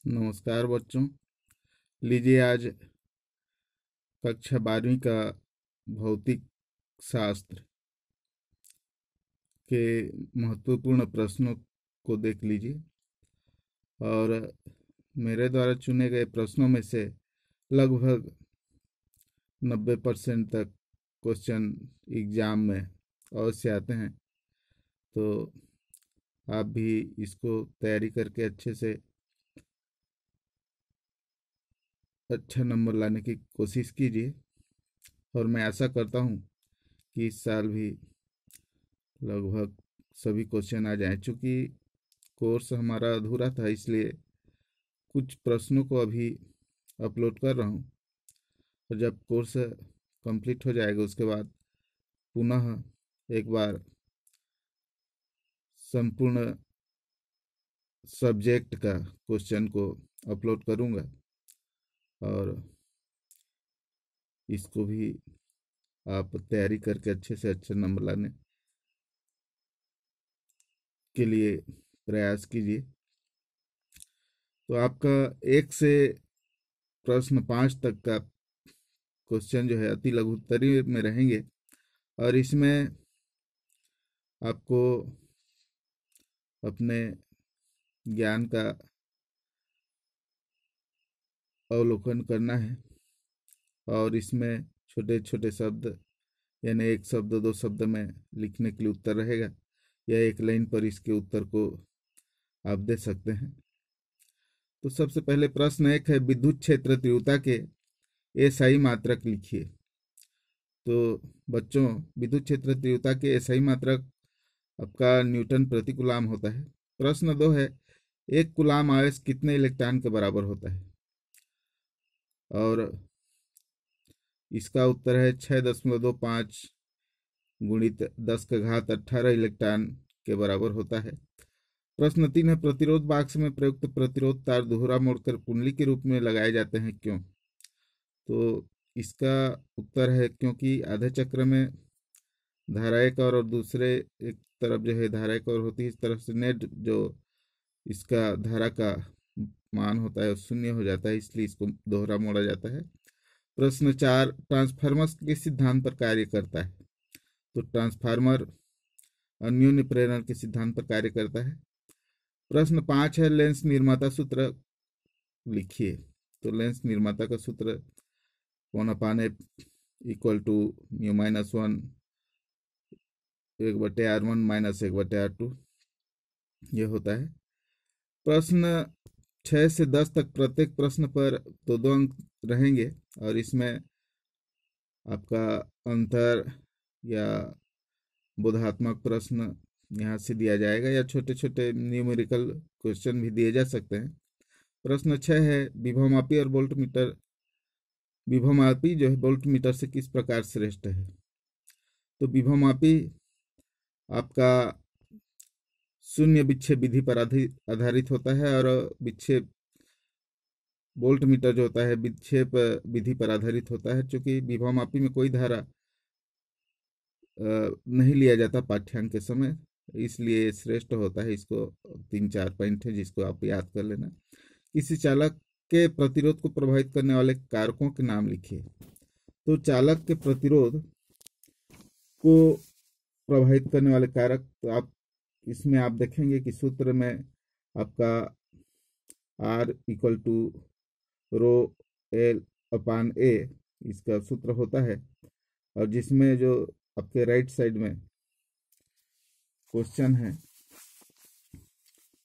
नमस्कार बच्चों। लीजिए आज कक्षा 12वीं का भौतिक शास्त्र के महत्वपूर्ण प्रश्नों को देख लीजिए और मेरे द्वारा चुने गए प्रश्नों में से लगभग 90% तक क्वेश्चन एग्जाम में अवश्य आते हैं। तो आप भी इसको तैयारी करके अच्छे से अच्छा नंबर लाने की कोशिश कीजिए और मैं आशा करता हूँ कि इस साल भी लगभग सभी क्वेश्चन आ जाएं। चूँकि कोर्स हमारा अधूरा था इसलिए कुछ प्रश्नों को अभी अपलोड कर रहा हूँ और जब कोर्स कंप्लीट हो जाएगा उसके बाद पुनः एक बार संपूर्ण सब्जेक्ट का क्वेश्चन को अपलोड करूँगा और इसको भी आप तैयारी करके अच्छे से अच्छे नंबर लाने के लिए प्रयास कीजिए। तो आपका 1 से प्रश्न 5 तक का क्वेश्चन जो है अति लघु उत्तरीय में रहेंगे और इसमें आपको अपने ज्ञान का अवलोकन करना है और इसमें छोटे छोटे शब्द यानी एक शब्द 2 शब्द में लिखने के लिए उत्तर रहेगा या एक लाइन पर इसके उत्तर को आप दे सकते हैं। तो सबसे पहले प्रश्न 1 है, विद्युत क्षेत्र तीव्रता के एसआई मात्रक लिखिए। तो बच्चों, विद्युत क्षेत्र तीव्रता के एसआई मात्रक आपका न्यूटन प्रति कूलाम होता है। प्रश्न 2 है, 1 कूलाम आवेश कितने इलेक्ट्रॉन के बराबर होता है? और इसका उत्तर है 6.25 गुणित 10 का घात 18 इलेक्ट्रॉन के बराबर होता है। प्रश्न 3 है, प्रतिरोध बाक्स में प्रयुक्त प्रतिरोध तार दोहरा मोड़कर कुंडली के रूप में लगाए जाते हैं, क्यों? तो इसका उत्तर है क्योंकि आधे चक्र में धारा एक और दूसरे एक तरफ जो है धारा एक और होती है, इस तरफ से नेट जो इसका धारा का मान होता है शून्य हो जाता है, इसलिए इसको दोहरा मोड़ा जाता है। प्रश्न 4, ट्रांसफार्मर किस सिद्धांत पर कार्य करता है? तो ट्रांसफार्मर अन्योन्य प्रेरण के सिद्धांत पर कार्य करता है। प्रश्न 5 है, लेंस निर्माता सूत्र लिखिए। तो लेंस निर्माता का सूत्र 1/f = μ-1 1/r1 - 1/r2 ये होता है। प्रश्न 6 से 10 तक प्रत्येक प्रश्न पर 2-2 अंक रहेंगे और इसमें आपका अंतर या बोधात्मक प्रश्न यहाँ से दिया जाएगा या छोटे छोटे न्यूमेरिकल क्वेश्चन भी दिए जा सकते हैं। प्रश्न 6 है, विभवमापी और वोल्टमीटर विभवमापी जो है वोल्टमीटर से किस प्रकार श्रेष्ठ है? तो विभवमापी आपका शून्य विक्षेप विधि पर आधारित होता है और विक्षेप वोल्टमीटर जो होता है विक्षेप विधि पर आधारित होता है। चूंकि विभवमापी में कोई धारा नहीं लिया जाता पाठ्यांक के समय, इसलिए श्रेष्ठ होता है। इसको 3-4 पॉइंट है जिसको आप याद कर लेना। किसी चालक के प्रतिरोध को प्रभावित करने वाले कारकों के नाम लिखिए। तो चालक के प्रतिरोध को प्रभावित करने वाले कारक, तो आप इसमें आप देखेंगे कि सूत्र में आपका R = ρL/A इसका सूत्र होता है और जिसमें जो आपके राइट साइड में क्वेश्चन है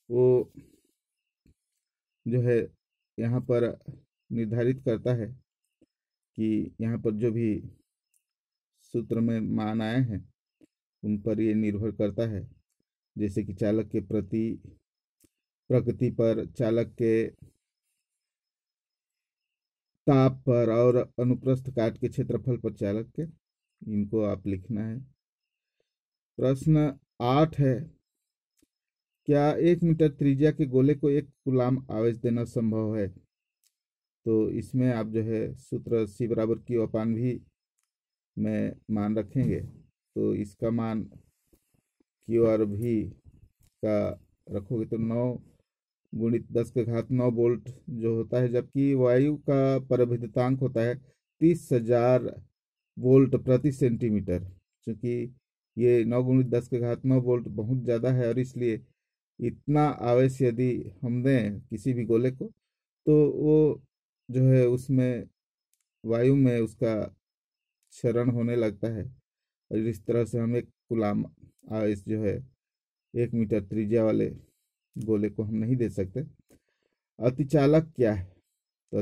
वो जो है यहाँ पर निर्धारित करता है कि यहाँ पर जो भी सूत्र में मान आए हैं उन पर ये निर्भर करता है, जैसे कि चालक के प्रकृति पर, चालक के ताप पर और अनुप्रस्थ काट के क्षेत्रफल पर चालक के, इनको आप लिखना है। प्रश्न 8 है, क्या 1 मीटर त्रिज्या के गोले को 1 कूलाम आवेश देना संभव है? तो इसमें आप जो है सूत्र C = Q/V में मान रखेंगे, तो इसका मान Q और V का रखोगे तो 9 गुणित 10 के घात 9 वोल्ट जो होता है, जबकि वायु का प्रविद्युतांक होता है 30,000 वोल्ट प्रति सेंटीमीटर। क्योंकि ये 9 गुणित 10 के घात 9 वोल्ट बहुत ज़्यादा है, और इसलिए इतना आवेश यदि हम दें किसी भी गोले को, तो वो जो है उसमें वायु में उसका क्षरण होने लगता है, और इस तरह से हम एक कूलाम आवेश जो है 1 मीटर त्रिज्या वाले गोले को हम नहीं दे सकते। अतिचालक क्या है? तो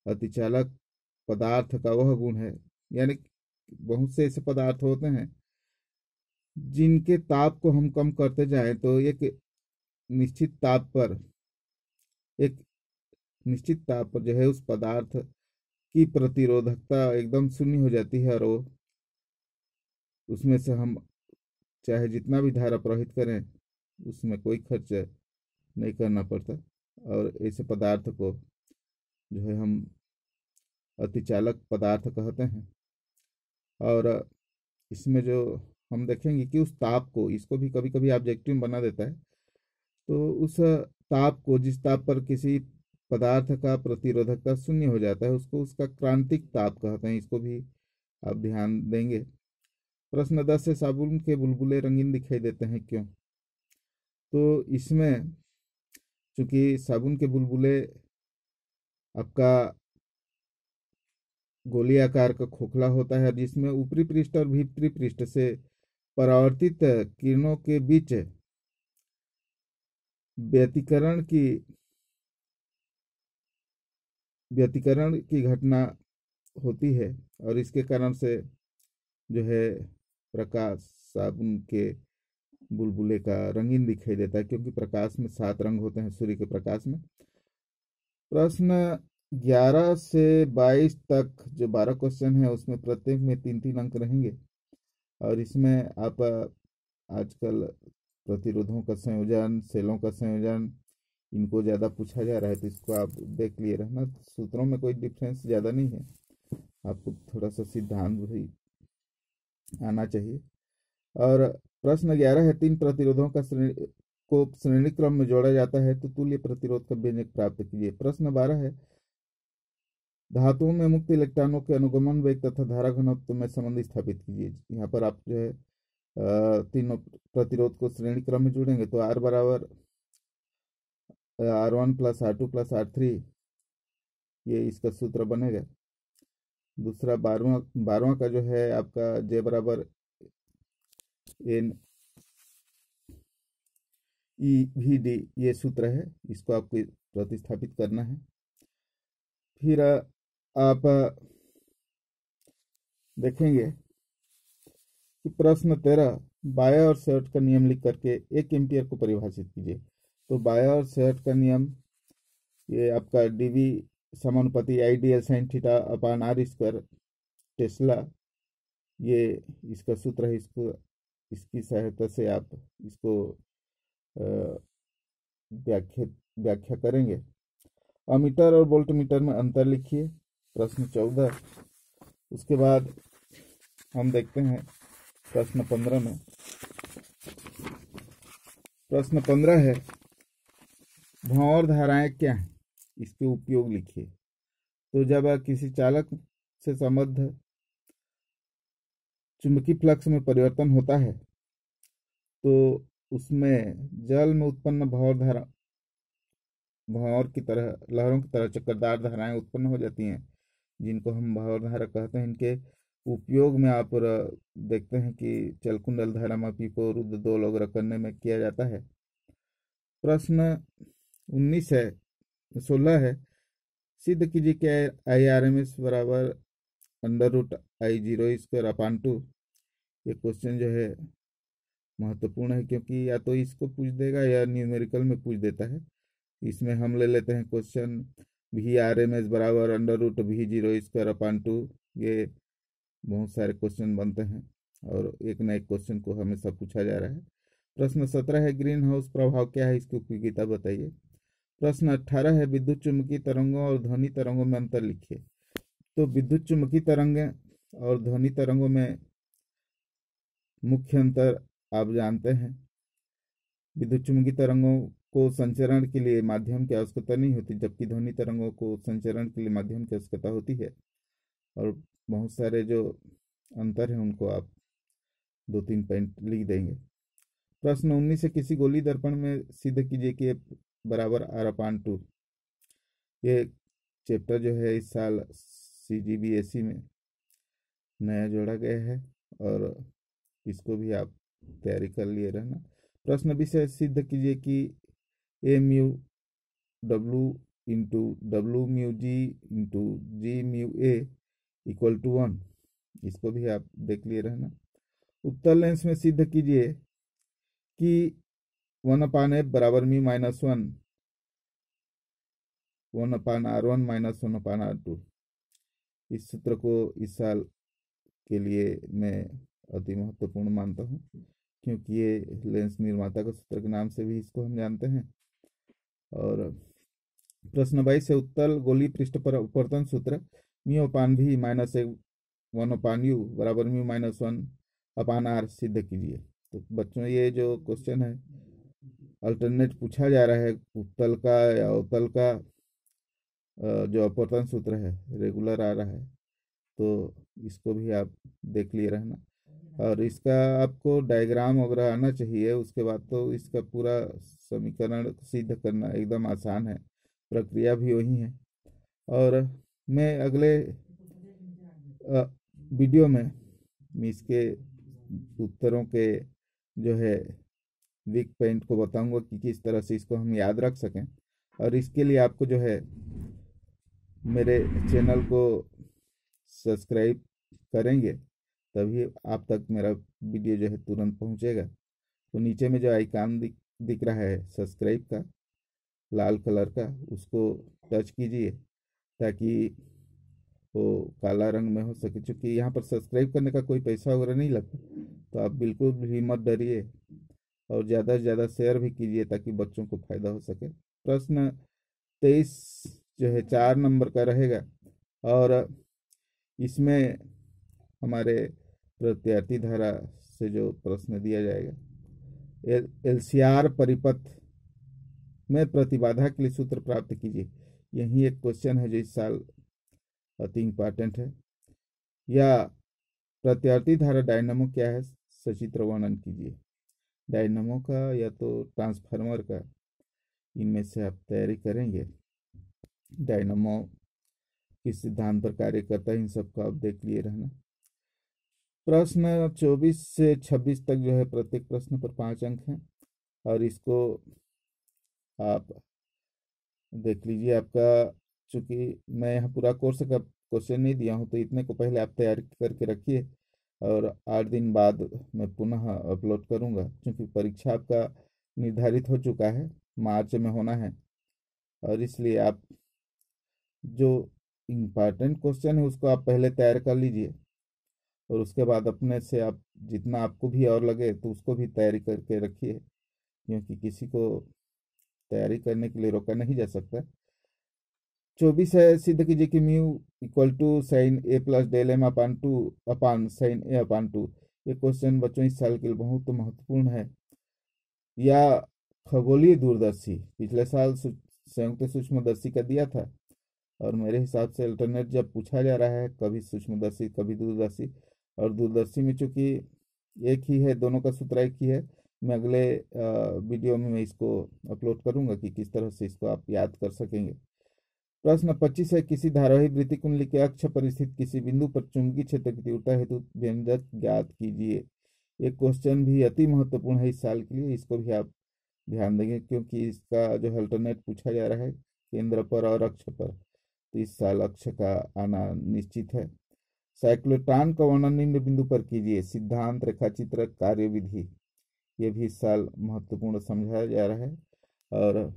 अतिचालक पदार्थ का वह गुण है, यानी बहुत से ऐसे पदार्थ होते हैं जिनके ताप को हम कम करते जाएं तो निश्चित ताप पर एक निश्चित ताप पर जो है उस पदार्थ की प्रतिरोधकता एकदम शून्य हो जाती है, और वो उसमें से हम चाहे जितना भी धारा प्रवाहित करें उसमें कोई खर्च नहीं करना पड़ता, और ऐसे पदार्थ को जो है हम अतिचालक पदार्थ कहते हैं। और इसमें जो हम देखेंगे कि उस ताप को, इसको भी कभी कभी ऑब्जेक्टिव बना देता है, तो उस ताप को, जिस ताप पर किसी पदार्थ का प्रतिरोधकता शून्य हो जाता है, उसको उसका क्रांतिक ताप कहते हैं। इसको भी आप ध्यान देंगे। प्रश्न 10 से साबुन के बुलबुले रंगीन दिखाई देते हैं, क्यों? तो इसमें चूंकि साबुन के बुलबुले आपका गोली आकार का खोखला होता है, जिसमें ऊपरी पृष्ठ और भीतरी पृष्ठ से परावर्तित किरणों के बीच व्यतिकरण की व्यतिकरण की घटना होती है, और इसके कारण से जो है प्रकाश साबुन के बुलबुले का रंगीन दिखाई देता है, क्योंकि प्रकाश में 7 रंग होते हैं सूर्य के प्रकाश में। प्रश्न 11 से 22 तक जो 12 क्वेश्चन है, उसमें प्रत्येक में 3-3 अंक रहेंगे, और इसमें आप आजकल प्रतिरोधों का संयोजन, सेलों का संयोजन, इनको ज़्यादा पूछा जा रहा है, तो इसको आप देख लिए रहना। सूत्रों में कोई डिफरेंस ज़्यादा नहीं है, आपको थोड़ा सा सिद्धांत भी आना चाहिए। और प्रश्न 11 है, 3 प्रतिरोधों को श्रेणी क्रम में जोड़ा जाता है तो तुल्य प्रतिरोध का व्यंजक प्राप्त कीजिए। प्रश्न 12 है, धातुओं में मुक्त इलेक्ट्रॉनों के अनुगमन वेग तथा धारा घनत्व में संबंध स्थापित कीजिए। यहाँ पर आप जो है तीनों प्रतिरोध को श्रेणी क्रम में जोड़ेंगे तो R बराबर R1 plus R2 plus R3, ये इसका सूत्र बनेगा। दूसरा 12वां का जो है आपका J बराबर N EVD, ये सूत्र है, इसको आपको प्रतिस्थापित करना है। फिर आप देखेंगे कि प्रश्न 13, बायो और शॉर्ट का नियम लिख करके 1 एम्पियर को परिभाषित कीजिए। तो बायो और शॉर्ट का नियम, ये आपका डीवी समानुपाती I dl sine theta upon r square tesla, ये इसका सूत्र है। इसको इसकी सहायता से आप इसको व्याख्या करेंगे। अमीटर और वोल्टमीटर में अंतर लिखिए, प्रश्न 14। उसके बाद हम देखते हैं प्रश्न 15 में। प्रश्न 15 है, भंवर धाराएं क्या हैं, इसके उपयोग लिखिए। तो जब किसी चालक से संबद्ध चुंबकीय फ्लक्स में परिवर्तन होता है तो उसमें जल में उत्पन्न भंवर की तरह, लहरों की तरह चक्करदार धाराएं उत्पन्न हो जाती हैं, जिनको हम भंवर धारा कहते हैं। इनके उपयोग में आप देखते हैं कि चलकुंडल धारामापी को रुद्ध दोल वगैरह करने में किया जाता है। प्रश्न 16 है, सिद्ध कीजिए कि IRMS बराबर √I0² अपान 2। ये क्वेश्चन जो है महत्वपूर्ण है, क्योंकि या तो इसको पूछ देगा या न्यूमेरिकल में पूछ देता है। इसमें हम ले लेते हैं क्वेश्चन VRMS बराबर √V0² अपान 2। ये बहुत सारे क्वेश्चन बनते हैं, और एक न एक क्वेश्चन को हमेशा पूछा जा रहा है। प्रश्न 17 है, ग्रीन हाउस प्रभाव क्या है, इसकी उपयोगिता बताइए। प्रश्न 18 है, विद्युत चुम्बकीय तरंगों और ध्वनि तरंगों में अंतर लिखिए। तो विद्युत चुम्बकीय तरंगें और ध्वनि तरंगों में मुख्य अंतर आप जानते हैं। विद्युत चुम्बकीय तरंगों को संचरण के लिए माध्यम की आवश्यकता नहीं होती, जबकि ध्वनि तरंगों को संचरण के लिए माध्यम की आवश्यकता होती है। और बहुत सारे जो अंतर हैं उनको आप 2-3 पॉइंट लिख देंगे। प्रश्न 19 से किसी गोली दर्पण में सिद्ध कीजिए कि F बराबर R/2। ये चैप्टर जो है इस साल CGBSE में नया जोड़ा गया है और इसको भी आप तैयारी कर लिए रहना। प्रश्न 20 से सिद्ध कीजिए कि A mu W into W mu G into G mu A equal to 1। इसको भी आप देख लिए रहना। उत्तल लेंस में सिद्ध कीजिए कि 1/F बराबर म्यू -1 1/R1 माइनस 1/R2। इस सूत्र को इस साल के लिए मैं अति महत्वपूर्ण मानता हूँ, क्योंकि ये लेंस निर्माता के सूत्र के नाम से भी इसको हम जानते हैं। और प्रश्न 22 से उत्तल गोली पृष्ठ पर अपवर्तन सूत्र μ/v माइनस 1/u बराबर म्यू -1/R सिद्ध कीजिए। तो बच्चों ये जो क्वेश्चन है अल्टरनेट पूछा जा रहा है, उत्तल का या अवतल का जो अपवर्तन सूत्र है रेगुलर आ रहा है, तो इसको भी आप देख लिए रहना। और इसका आपको डायग्राम वगैरह आना चाहिए, उसके बाद तो इसका पूरा समीकरण सिद्ध करना एकदम आसान है, प्रक्रिया भी वही है। और मैं अगले वीडियो में इसके उत्तरों के जो है वीक पॉइंट को बताऊंगा कि किस तरह से इसको हम याद रख सकें। और इसके लिए आपको जो है मेरे चैनल को सब्सक्राइब करेंगे तभी आप तक मेरा वीडियो जो है तुरंत पहुंचेगा। तो नीचे में जो आइकन दिख रहा है सब्सक्राइब का लाल कलर का, उसको टच कीजिए ताकि वो काला रंग में हो सके। चूँकि यहाँ पर सब्सक्राइब करने का कोई पैसा वगैरह नहीं लगता, तो आप बिल्कुल भी मत डरिए और ज़्यादा से ज़्यादा शेयर भी कीजिए ताकि बच्चों को फायदा हो सके। प्रश्न 23 जो है 4 नंबर का रहेगा और इसमें हमारे प्रत्यावर्ती धारा से जो प्रश्न दिया जाएगा, LCR परिपथ में प्रतिबाधा के लिए सूत्र प्राप्त कीजिए। यही एक क्वेश्चन है जो इस साल अति इम्पॉर्टेंट है। या प्रत्यावर्ती धारा डायनामो क्या है, सचित्र वर्णन कीजिए। डायनामो का या तो ट्रांसफार्मर का, इनमें से आप तैयारी करेंगे। डायनामो किस सिद्धांत पर कार्य करता है, इन सबको आप देख लिए रहना। प्रश्न 24 से 26 तक जो है प्रत्येक प्रश्न पर 5 अंक हैं और इसको आप देख लीजिए। आपका चूँकि मैं यहाँ पूरा कोर्स का क्वेश्चन नहीं दिया हूँ, तो इतने को पहले आप तैयारी करके रखिए और 8 दिन बाद मैं पुनः अपलोड करूँगा, क्योंकि परीक्षा आपका निर्धारित हो चुका है, मार्च में होना है। और इसलिए आप जो इम्पॉर्टेंट क्वेश्चन है उसको आप पहले तैयार कर लीजिए और उसके बाद अपने से आप जितना आपको भी और लगे तो उसको भी तैयारी करके रखिए, क्योंकि किसी को तैयारी करने के लिए रोका नहीं जा सकता। 24 है, सिद्ध कीजिए कि mu equal to sine A plus del M upon 2 upon sine A upon 2। ये क्वेश्चन बच्चों इस साल के लिए बहुत महत्वपूर्ण है। या खगोलीय दूरदर्शी, पिछले साल संयुक्त सूक्ष्मदर्शी का दिया था और मेरे हिसाब से अल्टरनेट जब पूछा जा रहा है कभी सूक्ष्मदर्शी कभी दूरदर्शी, और दूरदर्शी में चूँकि एक ही है, दोनों का सूत्र एक ही है। मैं अगले वीडियो में मैं इसको अपलोड करूंगा कि किस तरह से इसको आप याद कर सकेंगे। प्रश्न 25 है, किसी धारावाही वृत्ति कुंडली के अक्ष पर स्थित किसी बिंदु पर चुंबकीय क्षेत्र की तीव्रता हेतु व्यंजक ज्ञात कीजिए। ये क्वेश्चन भी अति महत्वपूर्ण है इस साल के लिए, इसको भी आप ध्यान देंगे क्योंकि इसका जो अल्टरनेट पूछा जा रहा है केंद्र पर और अक्ष पर, तो इस साल अक्ष का आना निश्चित है। साइक्लोट्रॉन का वर्णन निम्न बिंदु पर कीजिए। सिद्धांत, रेखाचित्र, कार्यविधि, ये भी इस साल महत्वपूर्ण समझाया जा रहा है। और